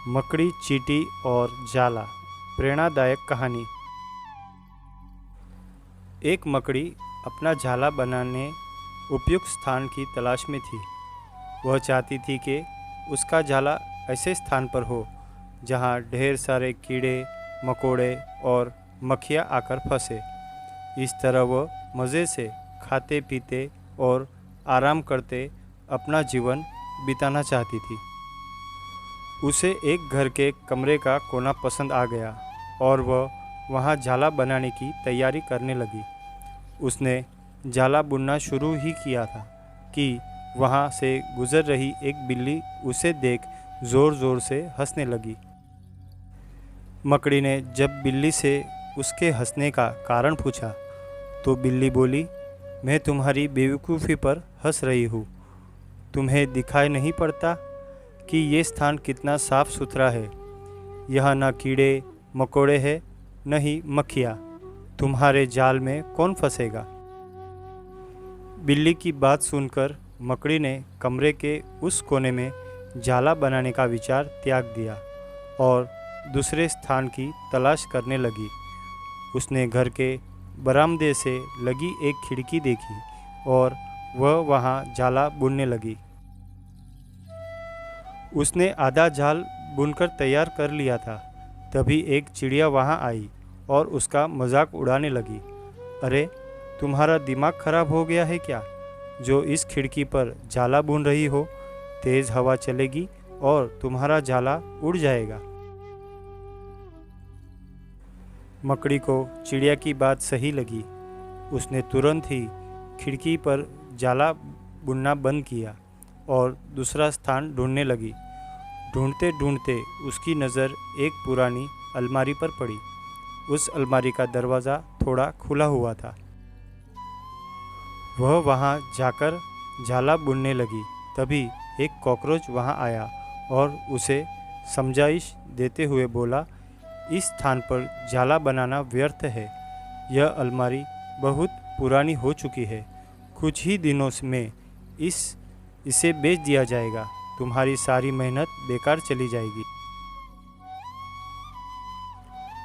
मकड़ी, चींटी और जाला। प्रेरणादायक कहानी। एक मकड़ी अपना जाला बनाने उपयुक्त स्थान की तलाश में थी। वह चाहती थी कि उसका जाला ऐसे स्थान पर हो जहां ढेर सारे कीड़े मकोड़े और मक्खियाँ आकर फंसे। इस तरह वह मज़े से खाते पीते और आराम करते अपना जीवन बिताना चाहती थी। उसे एक घर के कमरे का कोना पसंद आ गया और वह वहाँ जाला बनाने की तैयारी करने लगी। उसने जाला बुनना शुरू ही किया था कि वहाँ से गुजर रही एक बिल्ली उसे देख ज़ोर ज़ोर से हंसने लगी। मकड़ी ने जब बिल्ली से उसके हंसने का कारण पूछा तो बिल्ली बोली, मैं तुम्हारी बेवकूफ़ी पर हंस रही हूँ। तुम्हें दिखाई नहीं पड़ता कि ये स्थान कितना साफ सुथरा है। यहाँ न कीड़े मकोड़े हैं न ही मक्खियाँ। तुम्हारे जाल में कौन फंसेगा। बिल्ली की बात सुनकर मकड़ी ने कमरे के उस कोने में जाला बनाने का विचार त्याग दिया और दूसरे स्थान की तलाश करने लगी। उसने घर के बरामदे से लगी एक खिड़की देखी और वह वहाँ जाला बुनने लगी। उसने आधा जाल बुनकर तैयार कर लिया था। तभी एक चिड़िया वहाँ आई और उसका मजाक उड़ाने लगी। अरे, तुम्हारा दिमाग खराब हो गया है क्या, जो इस खिड़की पर जाला बुन रही हो? तेज़ हवा चलेगी और तुम्हारा जाला उड़ जाएगा। मकड़ी को चिड़िया की बात सही लगी। उसने तुरंत ही खिड़की पर जाला बुनना बंद किया और दूसरा स्थान ढूंढने लगी। ढूंढते ढूंढते उसकी नज़र एक पुरानी अलमारी पर पड़ी। उस अलमारी का दरवाज़ा थोड़ा खुला हुआ था। वह वहां जाकर जाला बुनने लगी। तभी एक कॉकरोच वहां आया और उसे समझाइश देते हुए बोला, इस स्थान पर जाला बनाना व्यर्थ है। यह अलमारी बहुत पुरानी हो चुकी है। कुछ ही दिनों में इसे बेच दिया जाएगा। तुम्हारी सारी मेहनत बेकार चली जाएगी।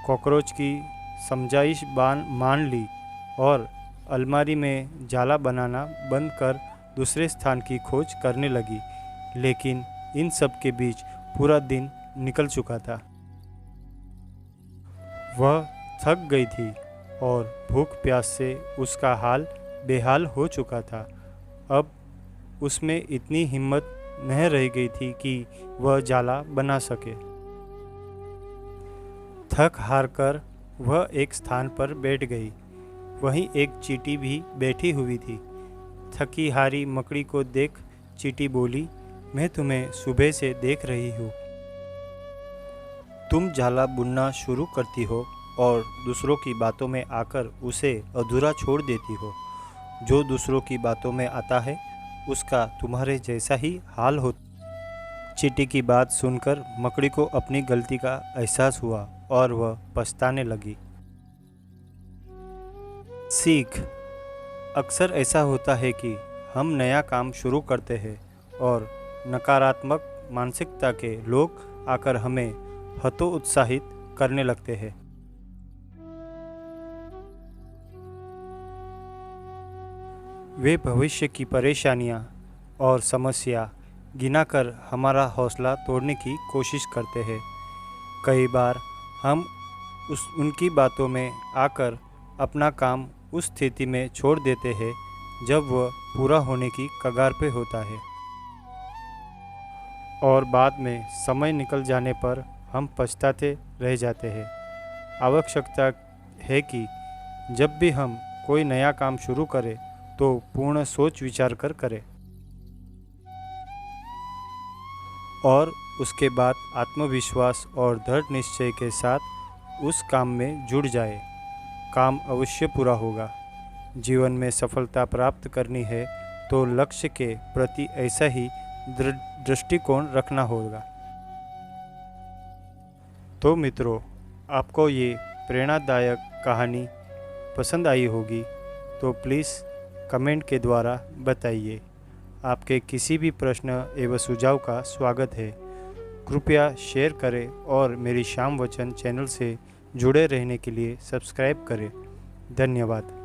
कॉकरोच की समझाइश मान ली और अलमारी में जाला बनाना बंद कर दूसरे स्थान की खोज करने लगी। लेकिन इन सब के बीच पूरा दिन निकल चुका था। वह थक गई थी और भूख प्यास से उसका हाल बेहाल हो चुका था। अब उसमें इतनी हिम्मत नहीं रह गई थी कि वह जाला बना सके। थक हार कर वह एक स्थान पर बैठ गई। वहीं एक चींटी भी बैठी हुई थी। थकी हारी मकड़ी को देख चींटी बोली, मैं तुम्हें सुबह से देख रही हूँ। तुम जाला बुनना शुरू करती हो और दूसरों की बातों में आकर उसे अधूरा छोड़ देती हो। जो दूसरों की बातों में आता है उसका तुम्हारे जैसा ही हाल हो। चींटी की बात सुनकर मकड़ी को अपनी गलती का एहसास हुआ और वह पछताने लगी। सीख। अक्सर ऐसा होता है कि हम नया काम शुरू करते हैं और नकारात्मक मानसिकता के लोग आकर हमें हतोत्साहित करने लगते हैं। वे भविष्य की परेशानियां और समस्या गिनाकर हमारा हौसला तोड़ने की कोशिश करते हैं। कई बार हम उनकी बातों में आकर अपना काम उस स्थिति में छोड़ देते हैं जब वह पूरा होने की कगार पे होता है और बाद में समय निकल जाने पर हम पछताते रह जाते हैं। आवश्यकता है कि जब भी हम कोई नया काम शुरू करें तो पूर्ण सोच विचार कर करें और उसके बाद आत्मविश्वास और दृढ़ निश्चय के साथ उस काम में जुड़ जाए। काम अवश्य पूरा होगा। जीवन में सफलता प्राप्त करनी है तो लक्ष्य के प्रति ऐसा ही दृष्टिकोण रखना होगा। तो मित्रों, आपको ये प्रेरणादायक कहानी पसंद आई होगी तो प्लीज़ कमेंट के द्वारा बताइए। आपके किसी भी प्रश्न एवं सुझाव का स्वागत है। कृपया शेयर करें और मेरी शाम वचन चैनल से जुड़े रहने के लिए सब्सक्राइब करें। धन्यवाद।